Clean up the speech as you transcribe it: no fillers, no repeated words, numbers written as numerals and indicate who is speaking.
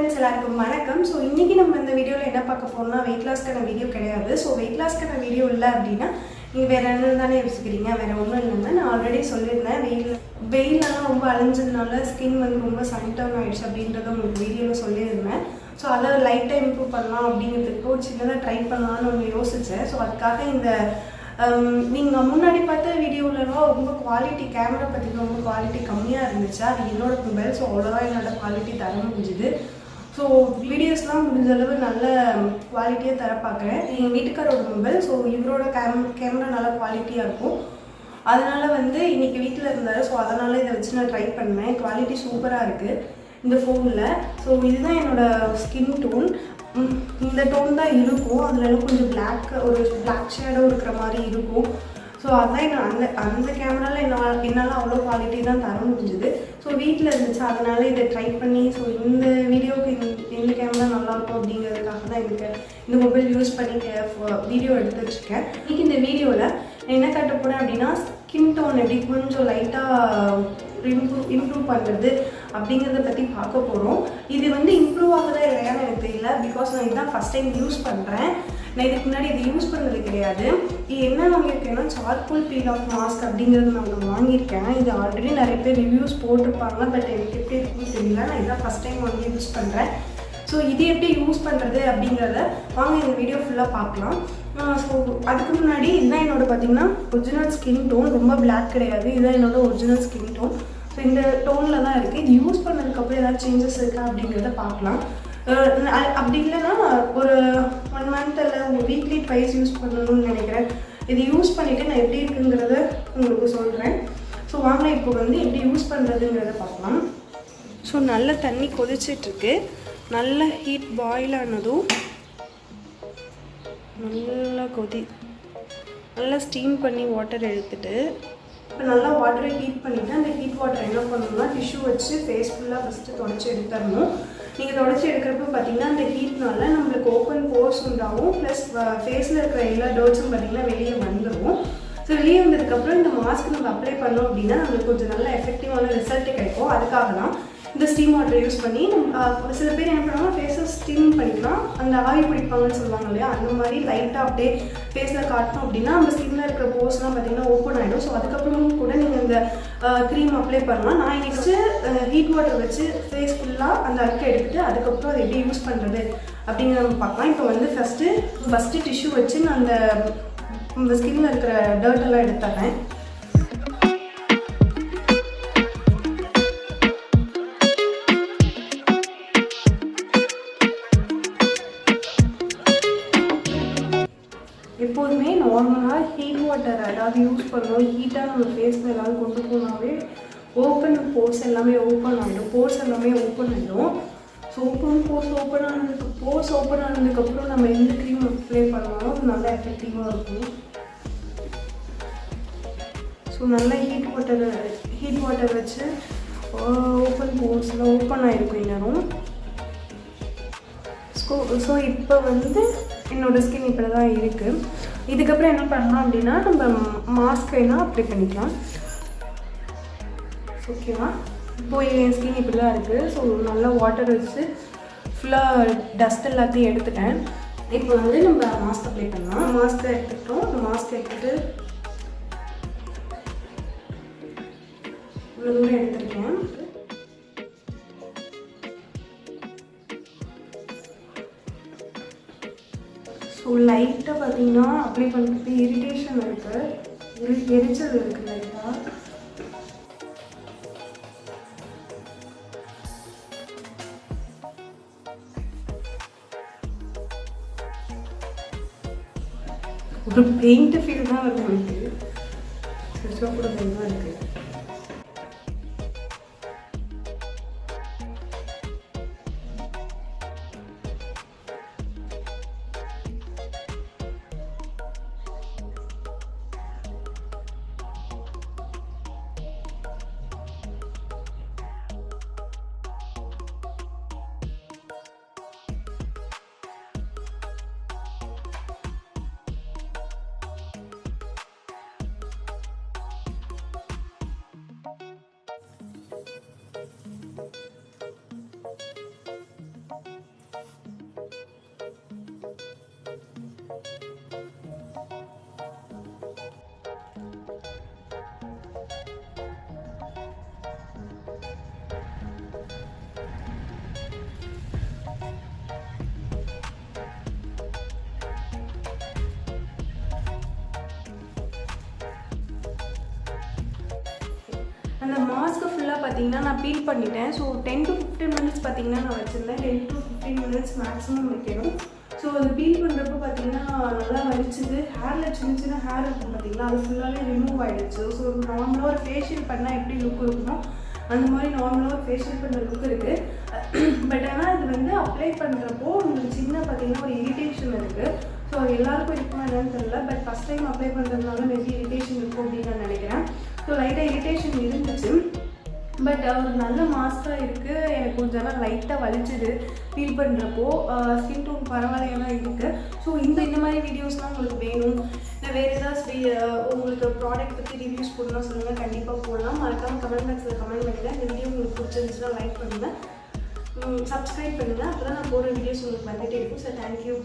Speaker 1: friends, எல்லாருக்கும் வணக்கம். So இன்னைக்கு நம்ம இந்த வீடியோவில் என்ன பார்க்க போறோம்னா வெயிட் லாஸ்க்கான வீடியோ கிடையாது. ஸோ வெயிட் லாஸ்க்கான வீடியோ இல்லை அப்படின்னா நீங்கள் வேறு என்ன தானே யோசிக்கிறீங்க, வேறு ஒன்றும் இல்லைன்னா நான் ஆல்ரெடி சொல்லியிருந்தேன். வெயிலெல்லாம் ரொம்ப அழிஞ்சதுனால ஸ்கின் வந்து ரொம்ப சன் டவுன் ஆகிடுச்சு அப்படின்றத உங்களுக்கு வீடியோவில் சொல்லியிருந்தேன். ஸோ அதை லைட்டாக இம்ப்ரூவ் பண்ணலாம் அப்படிங்கிறதுக்கு ஒரு சின்னதாக ட்ரை பண்ணலான்னு ஒன்று யோசித்தேன். ஸோ அதுக்காக இந்த நீங்கள் முன்னாடி பார்த்த வீடியோவிலலாம் ரொம்ப குவாலிட்டி கேமரா பற்றி ரொம்ப குவாலிட்டி கம்மியாக இருந்துச்சு. அது என்னோட மொபைல். ஸோ அவ்வளோதான் என்னோடய குவாலிட்டி தர முடிஞ்சுது. ஸோ வீடியோஸ்லாம் முடிஞ்ச அளவு நல்ல குவாலிட்டியாக தர பார்க்குறேன். எங்கள் வீட்டுக்காரோட மொபைல். ஸோ இவரோட கேமரா நல்ல குவாலிட்டியாக இருக்கும். அதனால் வந்து இன்றைக்கி வீட்டில் இருந்தார். ஸோ அதனால் இதை வச்சு நான் ட்ரை பண்ணேன். குவாலிட்டி சூப்பராக இருக்குது இந்த ஃபோனில். ஸோ இதுதான் என்னோடய ஸ்கின் டோன். இந்த டோன் தான் இருக்கும். அதில் கொஞ்சம் பிளாக் ஷேடோ இருக்கிற மாதிரி இருக்கும். ஸோ அதுதான் அந்த கேமராவில் என்னால் அவ்வளோ குவாலிட்டி தான் தர முடிஞ்சுது. ஸோ வீட்டில் இருந்துச்சு, அதனால் இதை ட்ரை பண்ணி ஸோ இந்த வீடியோவுக்கு இந்த கேமரா நல்லாயிருக்கும் அப்படிங்கிறதுக்காக தான் இந்த மொபைல் யூஸ் பண்ணி வீடியோ எடுத்து வச்சுருக்கேன். இன்றைக்கி இந்த வீடியோவில் என்ன காட்ட போகிறேன் அப்படின்னா ஸ்கின் டோன் எப்படி கொஞ்சம் லைட்டாக இம்ப்ரூவ் பண்ணுறது அப்படிங்கிறத பற்றி பார்க்க போகிறோம். இது வந்து இம்ப்ரூவ் ஆகுதா இல்லையான்னு எனக்கு தெரியல. பிகாஸ் நான் இதுதான் ஃபஸ்ட் டைம் யூஸ் பண்ணுறேன். நான் இதுக்கு முன்னாடி இது யூஸ் பண்ணது கிடையாது. இது என்ன வாங்கியிருக்கேன்னா சார்கோல் பீல் ஆஃப் மாஸ்க் அப்படிங்கிறது நான் வாங்கியிருக்கேன். இது ஆல்ரெடி நிறைய பேர் ரிவ்யூஸ் போட்டிருப்பாங்க. பட் எனக்கு எப்படி இருக்குன்னு தெரியல. நான் இதான் ஃபஸ்ட் டைம் வாங்கி யூஸ் பண்ணுறேன். ஸோ இது எப்படி யூஸ் பண்ணுறது அப்படிங்கிறத வாங்க இந்த வீடியோ ஃபுல்லாக பார்க்கலாம். ஸோ அதுக்கு முன்னாடி இதுதான் என்னோட பார்த்திங்கன்னா ஒரிஜினல் ஸ்கின் டோன். ரொம்ப பிளாக் கிடையாது. இதுதான் என்னோட ஒரிஜினல் ஸ்கின் டோன். ஸோ இந்த டோனில் தான் இருக்குது. இது யூஸ் பண்ணதுக்கப்புறம் ஏதாவது சேஞ்சஸ் இருக்கா அப்படிங்கிறத பார்க்கலாம். அப்படி இல்லைன்னா ஒரு 1 month இல்லை வீக்லி ட்வைஸ் யூஸ் பண்ணணும்னு நினைக்கிறேன். இது யூஸ் பண்ணிவிட்டு நான் எப்படி இருக்குங்கிறத உங்களுக்கு சொல்கிறேன். ஸோ வாங்க இப்போ வந்து எப்படி யூஸ் பண்ணுறதுங்கிறத பார்க்கலாம். ஸோ நல்ல தண்ணி கொதிச்சிட்ருக்கு. நல்ல ஹீட் பாயில் ஆனதும் நல்லா ஸ்டீம் பண்ணி வாட்டர் எடுத்துகிட்டு இப்போ நல்லா வாட்டரை ஹீட் பண்ணிவிட்டு அந்த ஹீட் வாட்டர் என்ன பண்ணணும்னா டிஷ்யூ வச்சு ஃபேஸ் ஃபுல்லாக ஃபஸ்ட்டு தொடச்சி எடுத்துடணும். நீங்கள் தொடச்சி எடுக்கிறப்ப பார்த்தீங்கன்னா அந்த ஹீட்னால நம்மளுக்கு ஓப்பன் போர்ஸ் உண்டாகும். ப்ளஸ் ஃபேஸில் இருக்கிற எல்லா டர்ட்ஸும் பார்த்திங்கன்னா வெளியே வந்துடும். ஸோ வெளியே வந்ததுக்கப்புறம் இந்த மாஸ்க் நம்ம அப்ளை பண்ணோம் அப்படின்னா நம்மளுக்கு கொஞ்சம் நல்ல எஃபெக்டிவான ரிசல்ட்டு கிடைக்கும். அதுக்காக தான் இந்த ஸ்டீம் வாட்டர் யூஸ் பண்ணி சில பேர் என்ன பண்ணுவாங்கன்னா ஃபேஸை ஸ்டீம் பண்ணிக்கலாம். அந்த ஆவி பிடிப்பாங்கன்னு சொல்லுவாங்க இல்லையா, அந்த மாதிரி லைட்டாக அப்படியே ஃபேஸில் காட்டணும் அப்படின்னா நம்ம ஸ்கின்னில் இருக்கிற போர்ஸ்லாம் பார்த்திங்கன்னா ஓப்பன் ஆகிடும். ஸோ அதுக்கப்புறமும் கூட நீங்கள் இந்த க்ரீம் அப்ளை பண்ணலாம். நான் நெக்ஸ்ட்டு ஹீட் வாட்டர் வச்சு ஃபேஸ் ஃபுல்லாக அந்த அழுக்கை எடுத்துகிட்டு அதுக்கப்புறம் அதை எப்படி யூஸ் பண்ணுறது அப்படிங்கிறத நம்ம பார்க்கலாம். இப்போ வந்து ஃபஸ்ட்டு டிஷ்யூ வச்சு நான் அந்த ஸ்கின்னில் இருக்கிற டர்ட்டெல்லாம் எடுத்துறேன். எப்போதுமே நார்மலாக ஹீட் வாட்டர் ஏதாவது யூஸ் பண்ணோம், ஹீட்டாக நம்ம ஃபேஸில் ஏதாவது கொண்டு போனாவே போர்ஸ் எல்லாமே ஓப்பன் ஆகிடும். ஸோ போர்ஸ் ஓப்பன் ஆனதுக்கப்புறம் நம்ம எந்த க்ரீம் அப்ளை பண்ணாலும் அது நல்லா எஃபெக்டிவாக இருக்கும். ஸோ நல்லா ஹீட் வாட்டர் வச்சு போர்ஸ்லாம் ஓப்பன் ஆகிருக்கும் இந்நேரம். ஸோ இப்போ வந்து என்னோடய ஸ்கின் இப்படி தான் இருக்குது. இதுக்கப்புறம் என்ன பண்ணலாம் அப்படின்னா நம்ம மாஸ்கைனா அப்ளை பண்ணிக்கலாம். ஓகேவா? இப்போது என் ஸ்கின் இப்படி தான் இருக்குது. ஸோ நல்லா வாட்டர் வச்சு ஃபுல்லாக டஸ்ட் எல்லாத்தையும் எடுத்துட்டேன். இப்போ வந்து நம்ம மாஸ்க் அப்ளை பண்ணலாம். மாஸ்க் எடுத்துகிட்டு இவ்வளோ தூரம் எடுத்துருக்கேன். ஸோ லைட்டாக பார்த்தீங்கன்னா அப்ளை பண்ணுறது இரிட்டேஷன் இருக்குது, எரிச்சல் இருக்குது லைட்டாக. ஒரு பெயிண்ட் ஃபீல் தான் வருது எனக்கு. சுவிட்சாக கூட பெயிண்ட் தான் இருக்குது. அந்த மாஸ்க்கு ஃபுல்லாக பார்த்தீங்கன்னா நான் பீல் பண்ணிட்டேன். ஸோ 10 to 15 மினிட்ஸ் பார்த்தீங்கன்னா நான் வச்சுருந்தேன். 10 to 15 மினிட்ஸ் மேக்ஸிமம் வைக்கணும். ஸோ அது பீல் பண்ணுறப்போ பார்த்தீங்கன்னா நல்லா வலிச்சுது. ஹேரில் சின்ன சின்ன ஹேர் இருக்கும் பார்த்தீங்களா, அது ஃபுல்லாகவே ரிமூவ் ஆகிடுச்சு. ஸோ நார்மலாக ஒரு ஃபேஷியல் பண்ணால் எப்படி லுக் இருக்குமோ அந்த மாதிரி நார்மலாக ஒரு ஃபேஷியல் பண்ணுற லுக் இருக்குது. பட் ஆனால் இது வந்து அப்ளை பண்ணுறப்போ உங்களுக்கு சின்ன பார்த்தீங்கன்னா ஒரு இரிட்டேஷன் இருக்குது. ஸோ அது எல்லாருக்கும் இருக்குமா என்னன்னு தெரியல. பட் ஃபஸ்ட் டைம் அப்ளை பண்ணுறதுனால மேபி இரிட்டேஷன் இருக்கும் அப்படின்னு நான் நினைக்கிறேன். ஸோ லைட்டாக இரிட்டேஷன் இருந்துச்சு. பட் ஒரு நல்ல மாஸ்காக இருக்குது. எனக்கு கொஞ்சம் லைட்டாக வலிச்சுது ஃபீல் பண்ணுறப்போ. ஸ்கின் டோன் பரவாயில்லையாக தான் இருக்குது. ஸோ இந்த மாதிரி வீடியோஸ்லாம் உங்களுக்கு வேணும், இல்லை வேறு ஏதாவது உங்களுக்கு ப்ராடக்ட் பற்றி ரிவ்யூஸ் போடணும் சொல்லுங்கள், கண்டிப்பாக போடலாம். மறக்காமல் கமெண்ட் பாக்ஸில் கமெண்ட் பண்ணுங்கள். இந்த வீடியோ உங்களுக்கு பிடிச்சிருந்துச்சுன்னா லைக் பண்ணுங்கள், சப்ஸ்கிரைப் பண்ணுங்கள். அப்போ தான் நான் போடுற வீடியோஸ் உங்களுக்கு வந்துகிட்டே இருக்கும். So thank you.